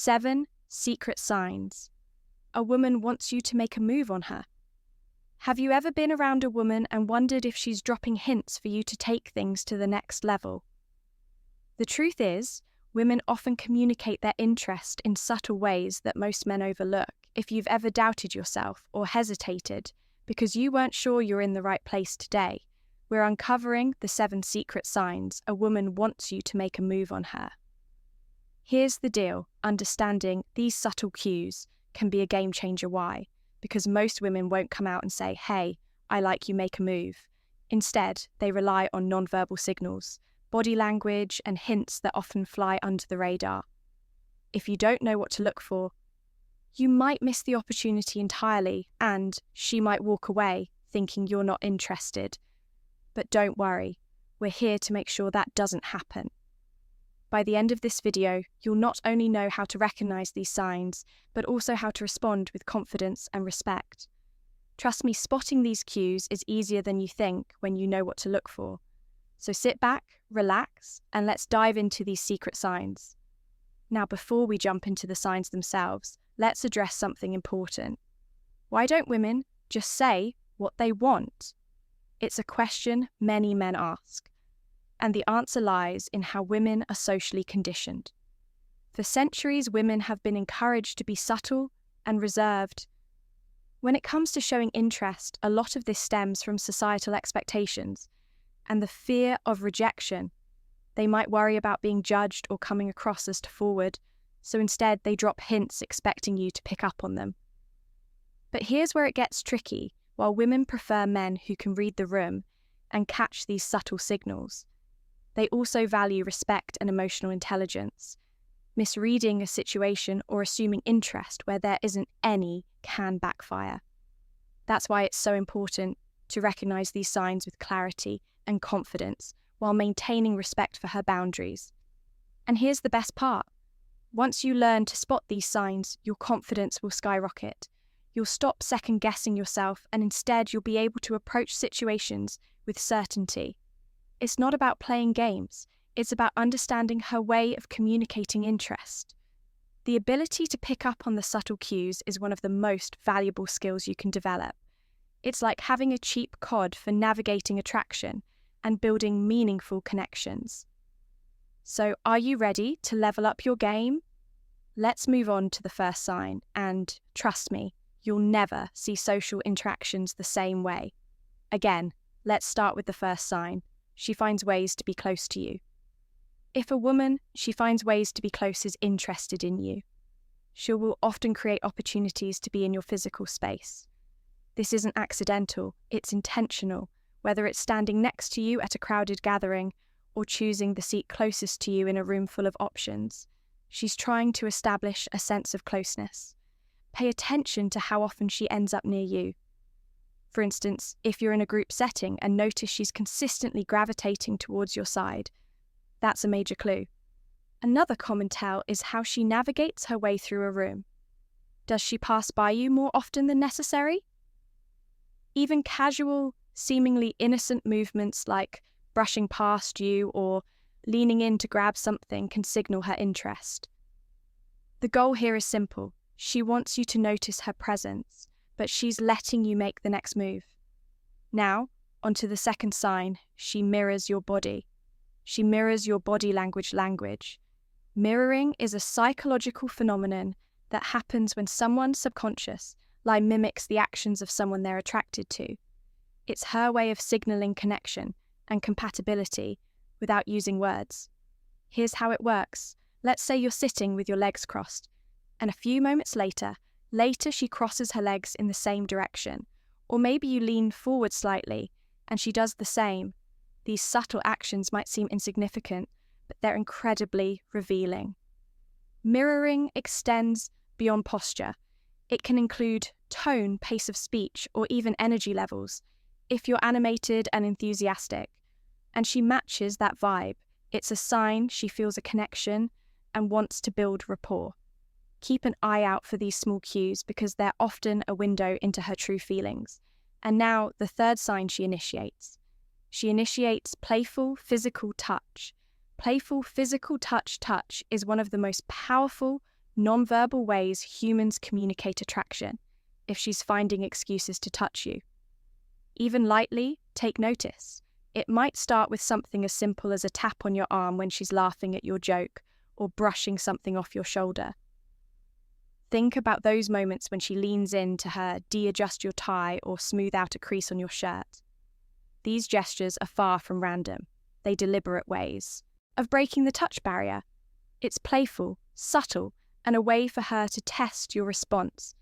7 secret signs. A woman wants you to make a move on her. Have you ever been around a woman and wondered if she's dropping hints for you to take things to the next level? The truth is, women often communicate their interest in subtle ways that most men overlook. If you've ever doubted yourself or hesitated because you weren't sure you're in the right place today, we're uncovering the 7 secret signs a woman wants you to make a move on her. Here's the deal: understanding these subtle cues can be a game changer. Why? Because most women won't come out and say, "Hey, I like you, make a move." Instead, they rely on nonverbal signals, body language, and hints that often fly under the radar. If you don't know what to look for, you might miss the opportunity entirely, and she might walk away thinking you're not interested. But don't worry, we're here to make sure that doesn't happen. By the end of this video, you'll not only know how to recognize these signs, but also how to respond with confidence and respect. Trust me, spotting these cues is easier than you think when you know what to look for. So sit back, relax, and let's dive into these secret signs. Now, before we jump into the signs themselves, let's address something important. Why don't women just say what they want? It's a question many men ask, and the answer lies in how women are socially conditioned. For centuries, women have been encouraged to be subtle and reserved. When it comes to showing interest, a lot of this stems from societal expectations and the fear of rejection. They might worry about being judged or coming across as too forward, so instead they drop hints expecting you to pick up on them. But here's where it gets tricky. While women prefer men who can read the room and catch these subtle signals, they also value respect and emotional intelligence. Misreading a situation or assuming interest where there isn't any can backfire. That's why it's so important to recognize these signs with clarity and confidence while maintaining respect for her boundaries. And here's the best part. Once you learn to spot these signs, your confidence will skyrocket. You'll stop second-guessing yourself, and instead you'll be able to approach situations with certainty. It's not about playing games. It's about understanding her way of communicating interest. The ability to pick up on the subtle cues is one of the most valuable skills you can develop. It's like having a cheap cod for navigating attraction and building meaningful connections. So, are you ready to level up your game? Let's move on to the first sign, and trust me, you'll never see social interactions the same way. Again, let's start with the first sign. She finds ways to be close to you. If a woman, she finds ways to be close, is interested in you, she will often create opportunities to be in your physical space. This isn't accidental, it's intentional, whether it's standing next to you at a crowded gathering or choosing the seat closest to you in a room full of options. She's trying to establish a sense of closeness. Pay attention to how often she ends up near you. For instance, if you're in a group setting and notice she's consistently gravitating towards your side, that's a major clue. Another common tell is how she navigates her way through a room. Does she pass by you more often than necessary? Even casual, seemingly innocent movements like brushing past you or leaning in to grab something can signal her interest. The goal here is simple. She wants you to notice her presence, but she's letting you make the next move. Now, onto the second sign. She mirrors your body. She mirrors your body language. Mirroring is a psychological phenomenon that happens when someone's subconscious mimics the actions of someone they're attracted to. It's her way of signaling connection and compatibility without using words. Here's how it works. Let's say you're sitting with your legs crossed, and a few moments later she crosses her legs in the same direction. Or maybe you lean forward slightly, and she does the same. These subtle actions might seem insignificant, but they're incredibly revealing. Mirroring extends beyond posture. It can include tone, pace of speech, or even energy levels. If you're animated and enthusiastic, and she matches that vibe, it's a sign she feels a connection and wants to build rapport. Keep an eye out for these small cues because they're often a window into her true feelings. And now, the third sign she initiates. She initiates playful physical touch. Playful physical touch is one of the most powerful nonverbal ways humans communicate attraction if she's finding excuses to touch you. Even lightly, take notice. It might start with something as simple as a tap on your arm when she's laughing at your joke or brushing something off your shoulder. Think about those moments when she leans in to her de-adjust your tie or smooth out a crease on your shirt. These gestures are far from random. They're deliberate ways of breaking the touch barrier. It's playful, subtle, and a way for her to test your response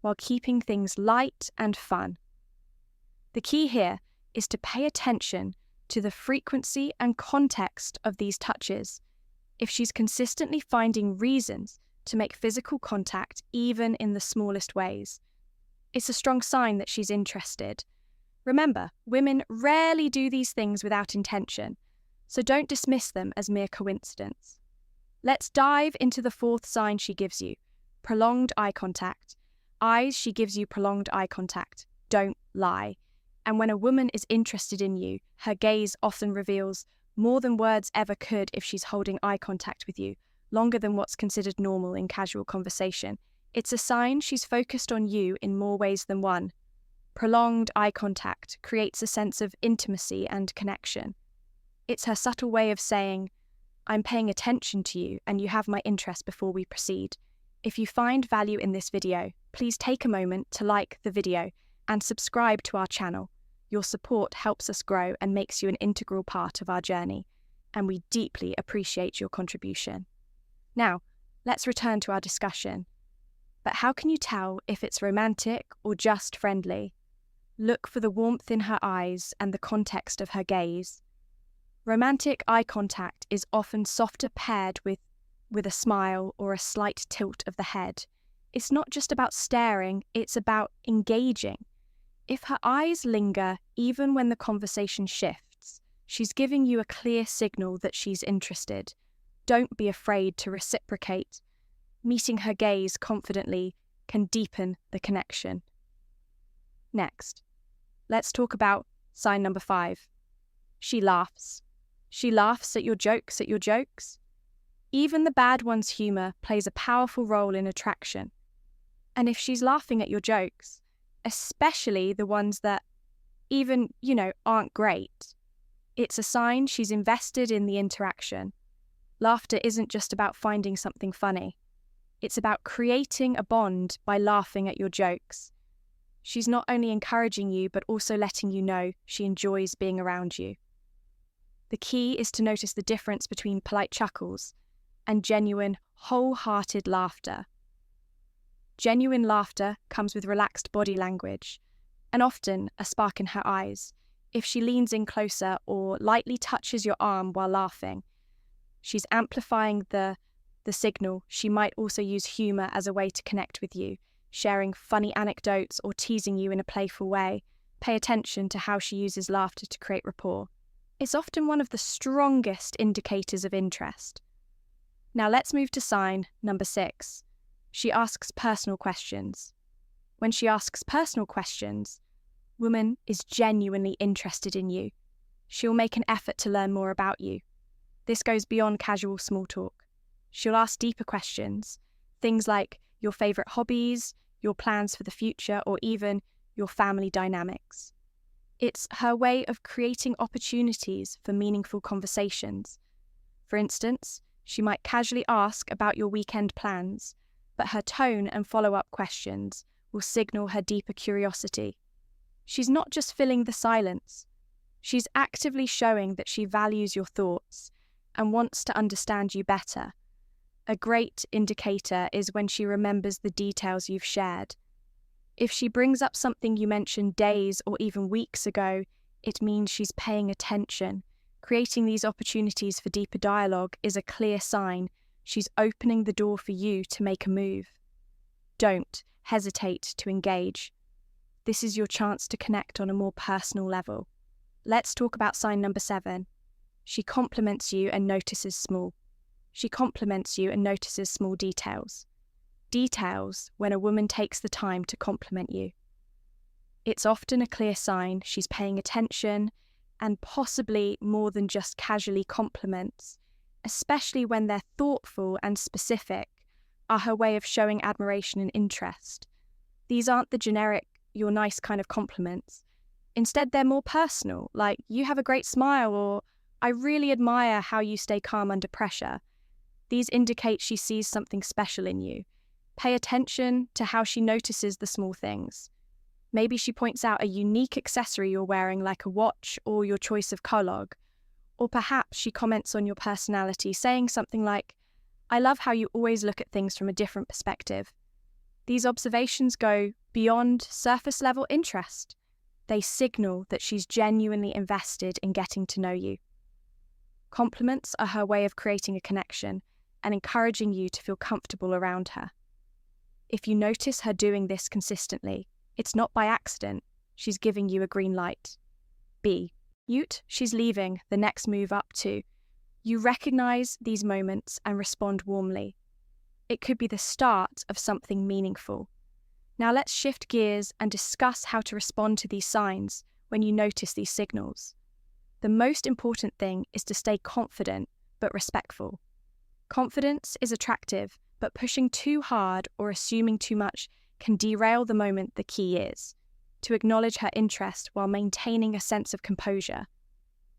while keeping things light and fun. The key here is to pay attention to the frequency and context of these touches. If she's consistently finding reasons to make physical contact even in the smallest ways, it's a strong sign that she's interested. Remember, women rarely do these things without intention, so don't dismiss them as mere coincidence. Let's dive into the fourth sign she gives you: prolonged eye contact. Eyes, she gives you prolonged eye contact. Don't lie. And when a woman is interested in you, her gaze often reveals more than words ever could if she's holding eye contact with you, longer than what's considered normal in casual conversation. It's a sign she's focused on you in more ways than one. Prolonged eye contact creates a sense of intimacy and connection. It's her subtle way of saying, I'm paying attention to you and you have my interest before we proceed. If you find value in this video, please take a moment to like the video and subscribe to our channel. Your support helps us grow and makes you an integral part of our journey, and we deeply appreciate your contribution. Now, let's return to our discussion. But how can you tell if it's romantic or just friendly? Look for the warmth in her eyes and the context of her gaze. Romantic eye contact is often softer paired with a smile or a slight tilt of the head. It's not just about staring, it's about engaging. If her eyes linger even when the conversation shifts, she's giving you a clear signal that she's interested. Don't be afraid to reciprocate. Meeting her gaze confidently can deepen the connection. Next, let's talk about sign number 5. She laughs. She laughs at your jokes. Even the bad one's humour plays a powerful role in attraction. And if she's laughing at your jokes, especially the ones that even, aren't great, it's a sign she's invested in the interaction. Laughter isn't just about finding something funny. It's about creating a bond by laughing at your jokes. She's not only encouraging you, but also letting you know she enjoys being around you. The key is to notice the difference between polite chuckles and genuine, wholehearted laughter. Genuine laughter comes with relaxed body language, and often a spark in her eyes. If she leans in closer or lightly touches your arm while laughing, she's amplifying the signal. She might also use humour as a way to connect with you, sharing funny anecdotes or teasing you in a playful way. Pay attention to how she uses laughter to create rapport. It's often one of the strongest indicators of interest. Now let's move to sign number 6. She asks personal questions. When she asks personal questions, woman is genuinely interested in you. She'll make an effort to learn more about you. This goes beyond casual small talk. She'll ask deeper questions, things like your favourite hobbies, your plans for the future, or even your family dynamics. It's her way of creating opportunities for meaningful conversations. For instance, she might casually ask about your weekend plans, but her tone and follow-up questions will signal her deeper curiosity. She's not just filling the silence. She's actively showing that she values your thoughts and wants to understand you better. A great indicator is when she remembers the details you've shared. If she brings up something you mentioned days or even weeks ago, it means she's paying attention. Creating these opportunities for deeper dialogue is a clear sign she's opening the door for you to make a move. Don't hesitate to engage. This is your chance to connect on a more personal level. Let's talk about sign number 7. She compliments you and notices small. She compliments you and notices small details. Details when a woman takes the time to compliment you. It's often a clear sign she's paying attention and possibly more than just casually compliments, especially when they're thoughtful and specific. are her way of showing admiration and interest. These aren't the generic, "you're nice" kind of compliments. Instead, they're more personal, like, "you have a great smile," or "I really admire how you stay calm under pressure." These indicate she sees something special in you. Pay attention to how she notices the small things. Maybe she points out a unique accessory you're wearing, like a watch or your choice of colog. Or perhaps she comments on your personality, saying something like, "I love how you always look at things from a different perspective." These observations go beyond surface-level interest. They signal that she's genuinely invested in getting to know you. Compliments are her way of creating a connection and encouraging you to feel comfortable around her. If you notice her doing this consistently, it's not by accident. She's giving you a green light. B. Ute, she's leaving, the next move up to. You recognize these moments and respond warmly. It could be the start of something meaningful. Now let's shift gears and discuss how to respond to these signs when you notice these signals. The most important thing is to stay confident but respectful. Confidence is attractive, but pushing too hard or assuming too much can derail the moment. The key is to acknowledge her interest while maintaining a sense of composure.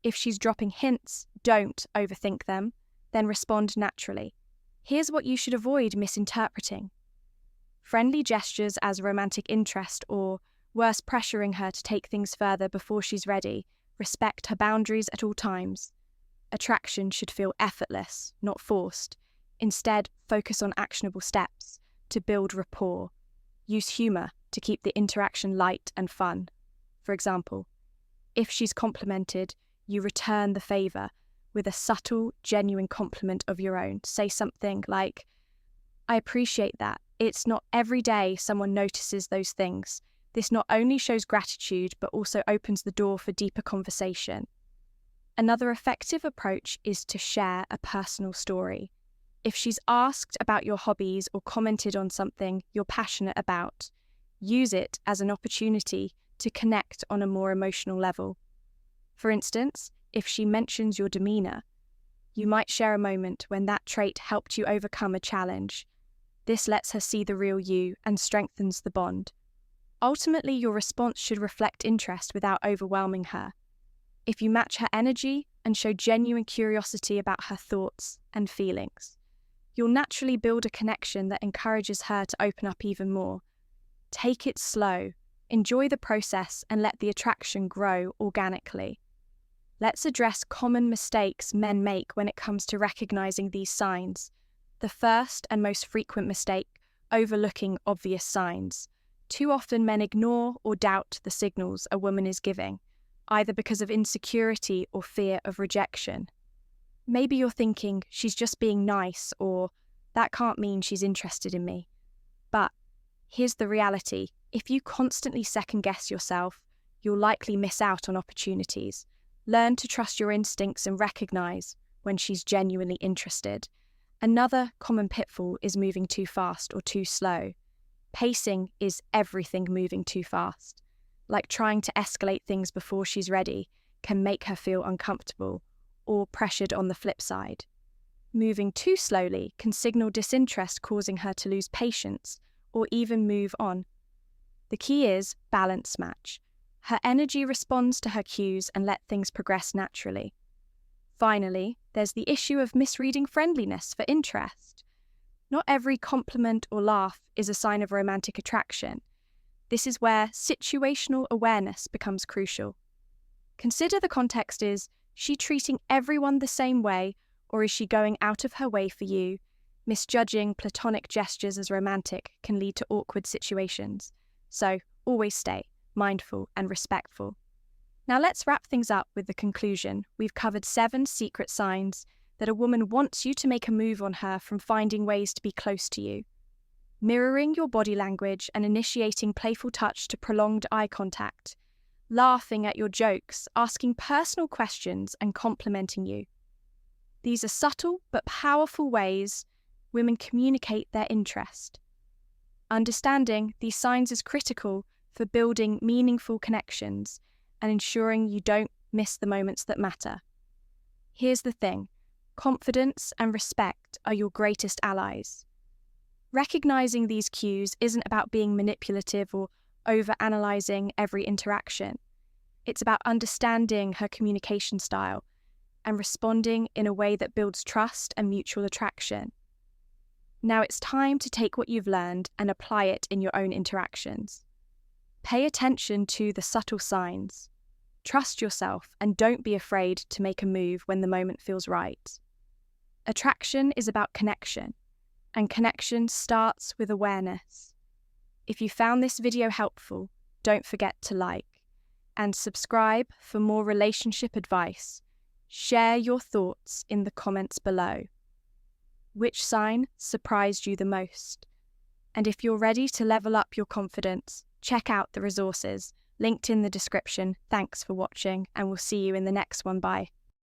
If she's dropping hints, don't overthink them, then respond naturally. Here's what you should avoid misinterpreting. Friendly gestures as romantic interest, or worse, pressuring her to take things further before she's ready. Respect her boundaries at all times. Attraction should feel effortless, not forced. Instead, focus on actionable steps to build rapport. Use humor to keep the interaction light and fun. For example, if she's complimented, you return the favor with a subtle, genuine compliment of your own. Say something like, "I appreciate that. It's not every day someone notices those things. This not only shows gratitude, but also opens the door for deeper conversation." Another effective approach is to share a personal story. If she's asked about your hobbies or commented on something you're passionate about, use it as an opportunity to connect on a more emotional level. For instance, if she mentions your demeanor, you might share a moment when that trait helped you overcome a challenge. This lets her see the real you and strengthens the bond. Ultimately, your response should reflect interest without overwhelming her. If you match her energy and show genuine curiosity about her thoughts and feelings, you'll naturally build a connection that encourages her to open up even more. Take it slow, enjoy the process, and let the attraction grow organically. Let's address common mistakes men make when it comes to recognizing these signs. The first and most frequent mistake, overlooking obvious signs. Too often men ignore or doubt the signals a woman is giving, either because of insecurity or fear of rejection. Maybe you're thinking, "She's just being nice," or "that can't mean she's interested in me." But here's the reality. If you constantly second-guess yourself, you'll likely miss out on opportunities. Learn to trust your instincts and recognize when she's genuinely interested. Another common pitfall is moving too fast or too slow. Pacing is everything. Moving too fast, like trying to escalate things before she's ready, can make her feel uncomfortable or pressured on the flip side. Moving too slowly can signal disinterest, causing her to lose patience or even move on. The key is balance match. Her energy responds to her cues and let things progress naturally. Finally, there's the issue of misreading friendliness for interest. Not every compliment or laugh is a sign of romantic attraction. This is where situational awareness becomes crucial. Consider the context. Is she treating everyone the same way, or is she going out of her way for you? Misjudging platonic gestures as romantic can lead to awkward situations. So always stay mindful and respectful. Now let's wrap things up with the conclusion. We've covered 7 secret signs that a woman wants you to make a move on her, from finding ways to be close to you, mirroring your body language and initiating playful touch, to prolonged eye contact, laughing at your jokes, asking personal questions, and complimenting you. These are subtle but powerful ways women communicate their interest. Understanding these signs is critical for building meaningful connections and ensuring you don't miss the moments that matter. Here's the thing. Confidence and respect are your greatest allies. Recognizing these cues isn't about being manipulative or over-analyzing every interaction. It's about understanding her communication style and responding in a way that builds trust and mutual attraction. Now it's time to take what you've learned and apply it in your own interactions. Pay attention to the subtle signs. Trust yourself and don't be afraid to make a move when the moment feels right. Attraction is about connection, and connection starts with awareness. If you found this video helpful, don't forget to like and subscribe for more relationship advice. Share your thoughts in the comments below. Which sign surprised you the most? And if you're ready to level up your confidence, check out the resources linked in the description. Thanks for watching, and we'll see you in the next one. Bye.